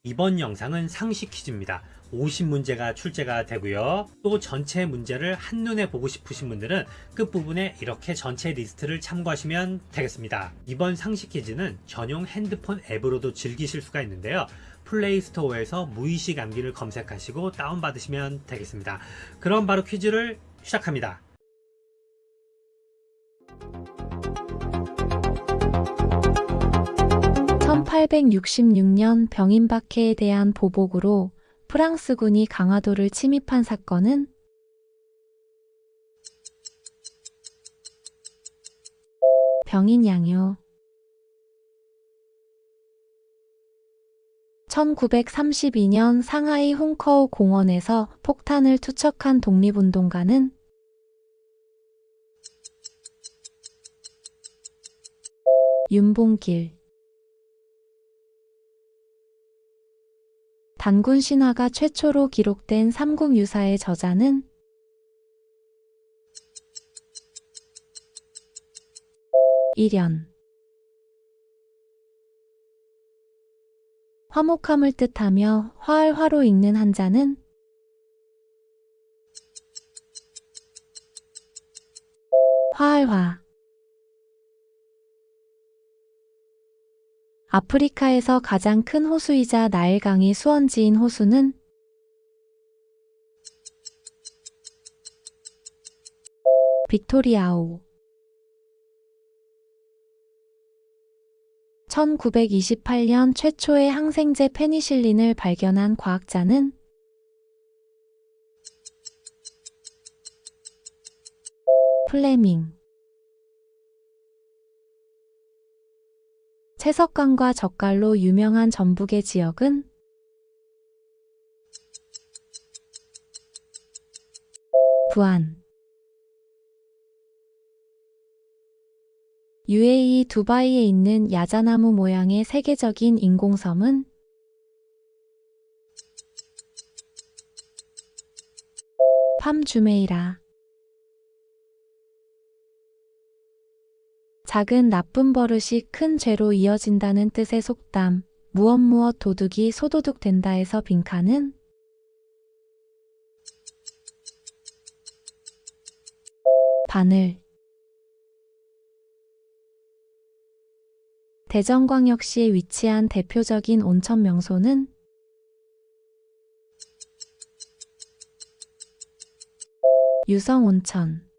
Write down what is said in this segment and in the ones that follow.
이번 영상은 상식 퀴즈입니다. 50문제가 출제가 되고요. 또 전체 문제를 한눈에 보고 싶으신 분들은 끝부분에 이렇게 전체 리스트를 참고하시면 되겠습니다. 이번 상식 퀴즈는 전용 핸드폰 앱으로도 즐기실 수가 있는데요. 플레이스토어에서 무의식 암기를 검색하시고 다운받으시면 되겠습니다. 그럼 바로 퀴즈를 시작합니다. 1866년 병인박해에 대한 보복으로 프랑스군이 강화도를 침입한 사건은 병인양요. 1932년 상하이 홍커우 공원에서 폭탄을 투척한 독립운동가는 윤봉길. 단군 신화가 최초로 기록된 삼국유사의 저자는 일연. 화목함을 뜻하며 화알화로 읽는 한자는 화알화. 아프리카에서 가장 큰 호수이자 나일강이 수원지인 호수는 빅토리아호. 1928년 최초의 항생제 페니실린을 발견한 과학자는 플레밍. 채석강과 젓갈로 유명한 전북의 지역은 부안. UAE 두바이에 있는 야자나무 모양의 세계적인 인공섬은 팜 주메이라. 작은 나쁜 버릇이 큰 죄로 이어진다는 뜻의 속담, 무엇 도둑이 소도둑 된다에서 빈칸은 바늘. 대전광역시에 위치한 대표적인 온천 명소는 유성온천.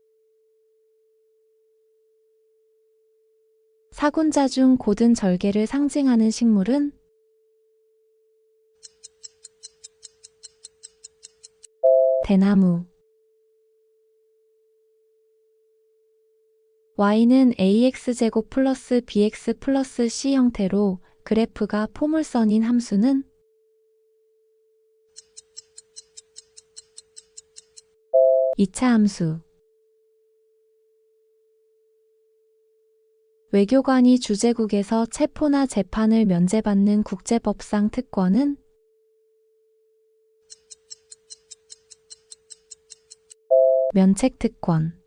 사군자 중 고든 절개를 상징하는 식물은 대나무. y는 ax제곱 플러스 bx 플러스 c 형태로 그래프가 포물선인 함수는 이차함수. 외교관이 주재국에서 체포나 재판을 면제받는 국제법상 특권은 면책특권.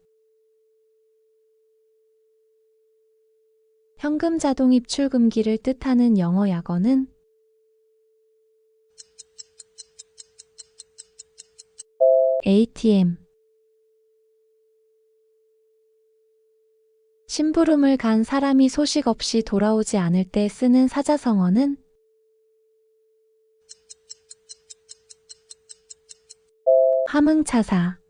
현금 자동 입출 금기를 뜻하는 영어 약어는 ATM. 심부름을 간 사람이 소식 없이 돌아오지 않을 때 쓰는 사자성어는 함흥차사.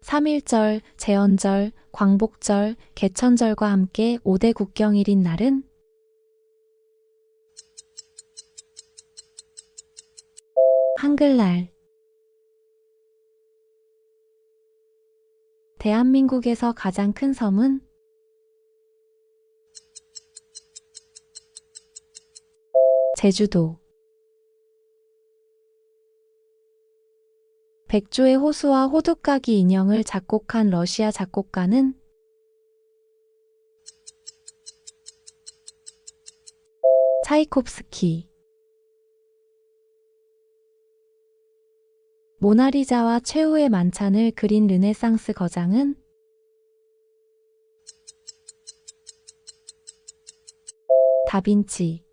3.1절, 제헌절, 광복절, 개천절과 함께 5대 국경일인 날은 한글날. 대한민국에서 가장 큰 섬은 제주도. 백조의 호수와 호두까기 인형을 작곡한 러시아 작곡가는 차이콥스키. 모나리자와 최후의 만찬을 그린 르네상스 거장은 다빈치.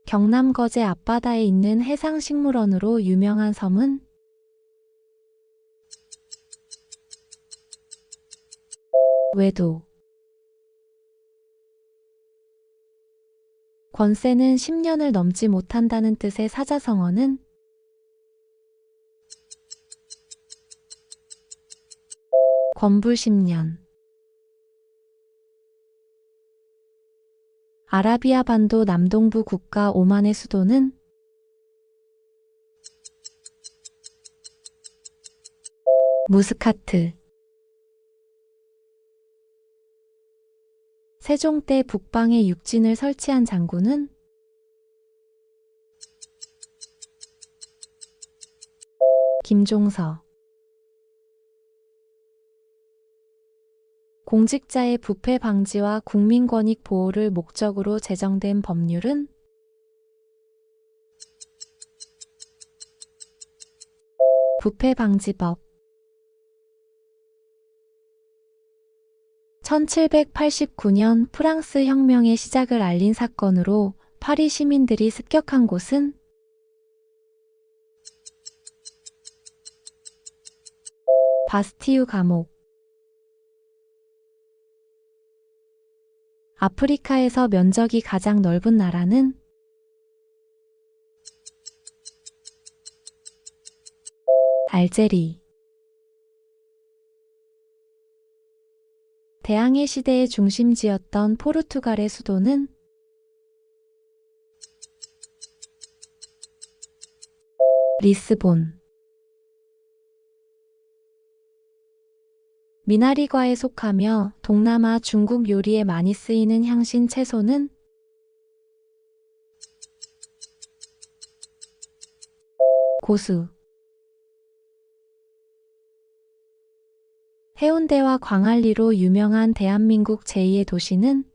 경남 거제 앞바다에 있는 해상식물원으로 유명한 섬은 외도. 권세는 10년을 넘지 못한다는 뜻의 사자성어는 권부 10년. 아라비아 반도 남동부 국가 오만의 수도는 무스카트. 세종 때 북방에 육진을 설치한 장군은 김종서. 공직자의 부패 방지와 국민 권익 보호를 목적으로 제정된 법률은 부패방지법. 1789년 프랑스 혁명의 시작을 알린 사건으로 파리 시민들이 습격한 곳은 바스티유 감옥. 아프리카에서 면적이 가장 넓은 나라는 알제리. 대항해 시대의 중심지였던 포르투갈의 수도는 리스본. 미나리과에 속하며 동남아 중국 요리에 많이 쓰이는 향신 채소는 고수. 해운대와 광안리로 유명한 대한민국 제2의 도시는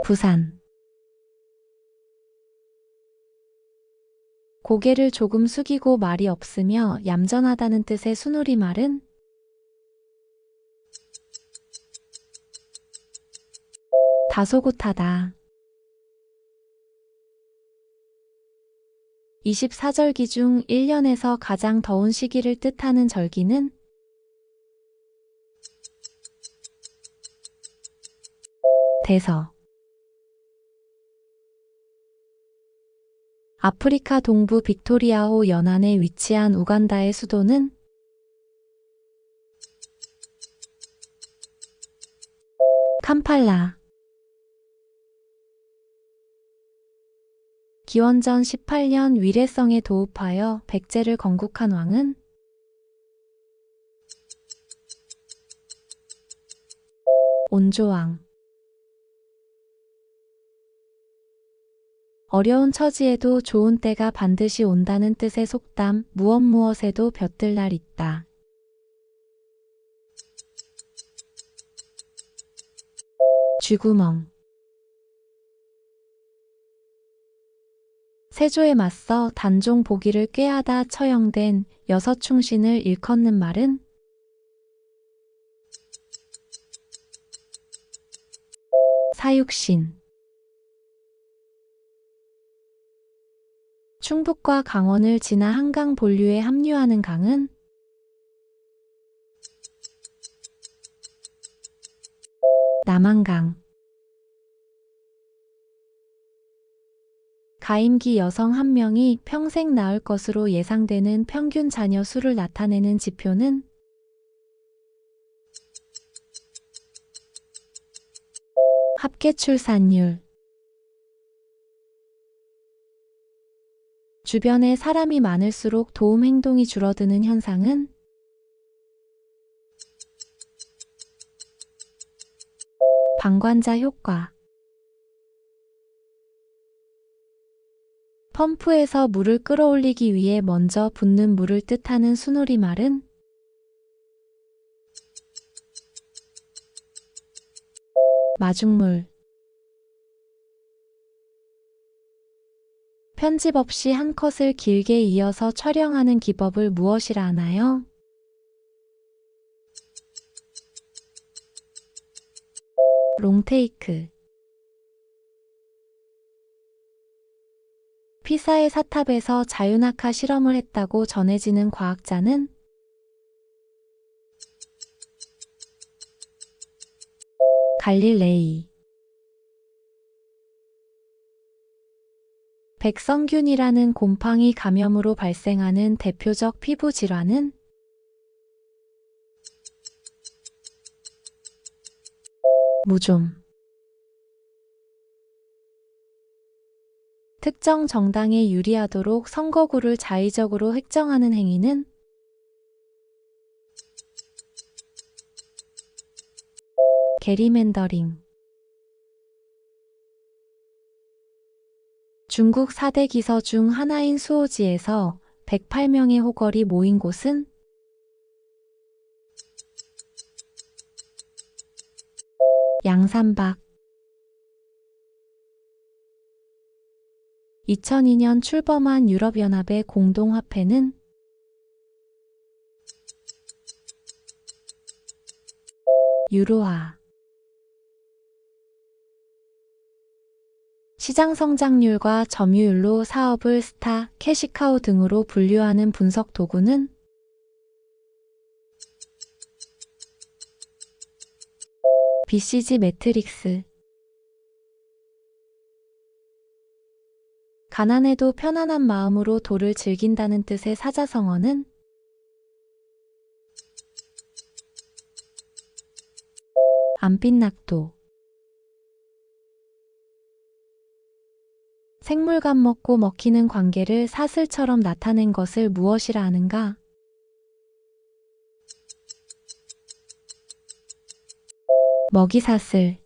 부산. 고개를 조금 숙이고 말이 없으며 얌전하다는 뜻의 순우리말은 다소곳하다. 24절기 중 1년에서 가장 더운 시기를 뜻하는 절기는 대서. 아프리카 동부 빅토리아호 연안에 위치한 우간다의 수도는 캄팔라. 기원전 18년 위례성에 도읍하여 백제를 건국한 왕은 온조왕. 어려운 처지에도 좋은 때가 반드시 온다는 뜻의 속담 무엇 무엇에도 볕들 날 있다. 쥐구멍. 세조에 맞서 단종 보기를 꾀하다 처형된 여서충신을 일컫는 말은 사육신. 충북과 강원을 지나 한강 본류에 합류하는 강은 남한강. 가임기 여성 한 명이 평생 낳을 것으로 예상되는 평균 자녀 수를 나타내는 지표는 합계 출산율. 주변에 사람이 많을수록 도움 행동이 줄어드는 현상은 방관자 효과. 펌프에서 물을 끌어올리기 위해 먼저 붓는 물을 뜻하는 순우리말은 마중물. 편집 없이 한 컷을 길게 이어서 촬영하는 기법을 무엇이라 하나요? 롱테이크. 피사의 사탑에서 자유낙하 실험을 했다고 전해지는 과학자는 갈릴레이. 백성균이라는 곰팡이 감염으로 발생하는 대표적 피부 질환은 무좀. 특정 정당에 유리하도록 선거구를 자의적으로 획정하는 행위는 게리맨더링. 중국 4대 기서 중 하나인 수오지에서 108명의 호걸이 모인 곳은 양산박. 2002년 출범한 유럽연합의 공동화폐는 유로화. 시장 성장률과 점유율로 사업을 스타, 캐시카우 등으로 분류하는 분석 도구는 BCG 매트릭스. 가난해도 편안한 마음으로 도를 즐긴다는 뜻의 사자성어는 안빛낙도. 생물감 먹고 먹히는 관계를 사슬처럼 나타낸 것을 무엇이라 하는가? 먹이사슬.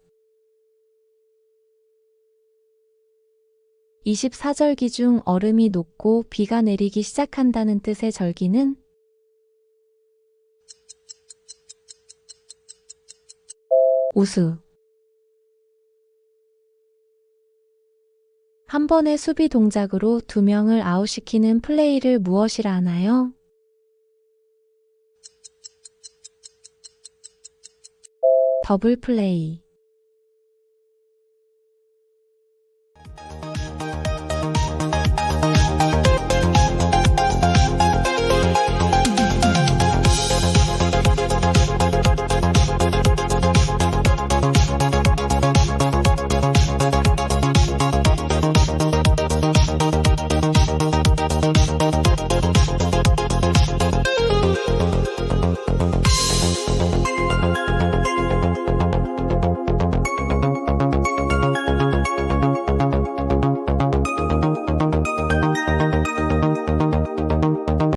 24절기 중 얼음이 녹고 비가 내리기 시작한다는 뜻의 절기는 우수. 한 번의 수비 동작으로 두 명을 아웃시키는 플레이를 무엇이라 하나요? 더블 플레이.